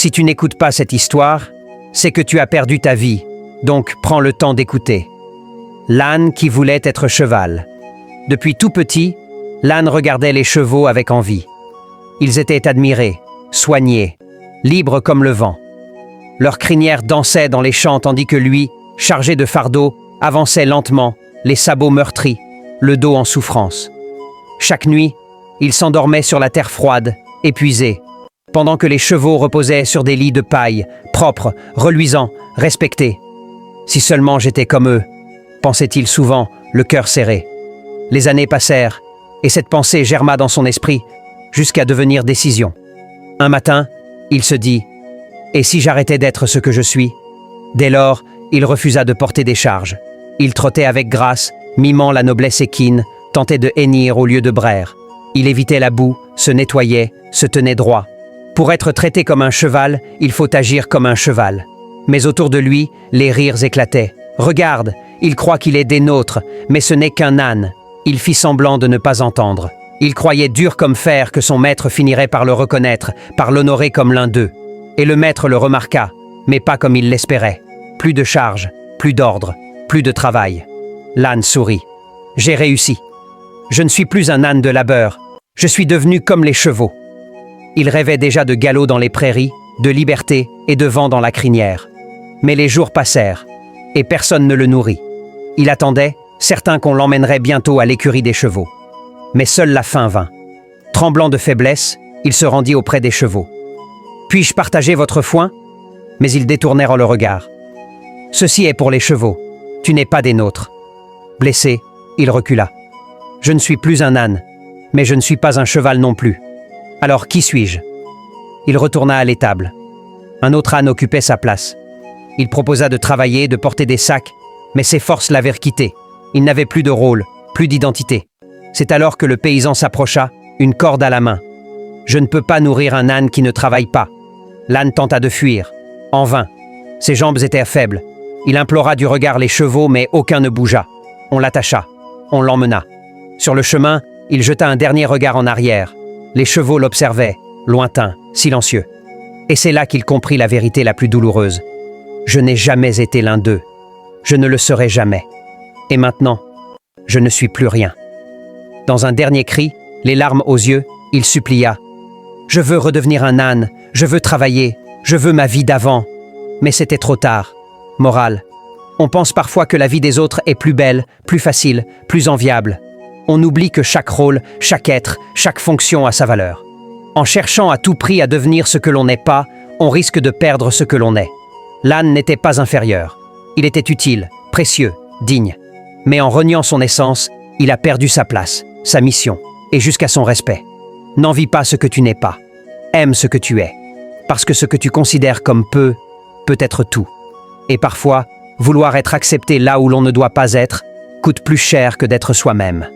Si tu n'écoutes pas cette histoire, c'est que tu as perdu ta vie, donc prends le temps d'écouter. L'âne qui voulait être cheval. Depuis tout petit, l'âne regardait les chevaux avec envie. Ils étaient admirés, soignés, libres comme le vent. Leurs crinières dansaient dans les champs tandis que lui, chargé de fardeau, avançait lentement, les sabots meurtris, le dos en souffrance. Chaque nuit, il s'endormait sur la terre froide, épuisé, pendant que les chevaux reposaient sur des lits de paille, propres, reluisants, respectés. Si seulement j'étais comme eux, pensait-il souvent, le cœur serré. Les années passèrent, et cette pensée germa dans son esprit, jusqu'à devenir décision. Un matin, il se dit « Et si j'arrêtais d'être ce que je suis ?» Dès lors, il refusa de porter des charges. Il trottait avec grâce, mimant la noblesse équine, tentait de hennir au lieu de braire. Il évitait la boue, se nettoyait, se tenait droit. Pour être traité comme un cheval, il faut agir comme un cheval. Mais autour de lui, les rires éclataient. « Regarde, il croit qu'il est des nôtres, mais ce n'est qu'un âne. » Il fit semblant de ne pas entendre. Il croyait dur comme fer que son maître finirait par le reconnaître, par l'honorer comme l'un d'eux. Et le maître le remarqua, mais pas comme il l'espérait. Plus de charges, plus d'ordre, plus de travail. L'âne sourit. « J'ai réussi. Je ne suis plus un âne de labeur. Je suis devenu comme les chevaux. » Il rêvait déjà de galop dans les prairies, de liberté et de vent dans la crinière. Mais les jours passèrent, et personne ne le nourrit. Il attendait, certain qu'on l'emmènerait bientôt à l'écurie des chevaux. Mais seule la faim vint. Tremblant de faiblesse, il se rendit auprès des chevaux. « Puis-je partager votre foin ?» Mais ils détournèrent le regard. « Ceci est pour les chevaux. Tu n'es pas des nôtres. » Blessé, il recula. « Je ne suis plus un âne, mais je ne suis pas un cheval non plus. Alors qui suis-je » Il retourna à l'étable. Un autre âne occupait sa place. Il proposa de travailler, de porter des sacs, mais ses forces l'avaient quitté. Il n'avait plus de rôle, plus d'identité. C'est alors que le paysan s'approcha, une corde à la main. « Je ne peux pas nourrir un âne qui ne travaille pas. » L'âne tenta de fuir. En vain. Ses jambes étaient faibles. Il implora du regard les chevaux, mais aucun ne bougea. On l'attacha. On l'emmena. Sur le chemin, il jeta un dernier regard en arrière. Les chevaux l'observaient, lointains, silencieux. Et c'est là qu'il comprit la vérité la plus douloureuse. Je n'ai jamais été l'un d'eux. Je ne le serai jamais. Et maintenant, je ne suis plus rien. Dans un dernier cri, les larmes aux yeux, il supplia. Je veux redevenir un âne, je veux travailler, je veux ma vie d'avant. Mais c'était trop tard. Morale. On pense parfois que la vie des autres est plus belle, plus facile, plus enviable. On oublie que chaque rôle, chaque être, chaque fonction a sa valeur. En cherchant à tout prix à devenir ce que l'on n'est pas, on risque de perdre ce que l'on est. L'âne n'était pas inférieur. Il était utile, précieux, digne. Mais en reniant son essence, il a perdu sa place, sa mission, et jusqu'à son respect. N'envie pas ce que tu n'es pas. Aime ce que tu es. Parce que ce que tu considères comme peu, peut être tout. Et parfois, vouloir être accepté là où l'on ne doit pas être, coûte plus cher que d'être soi-même.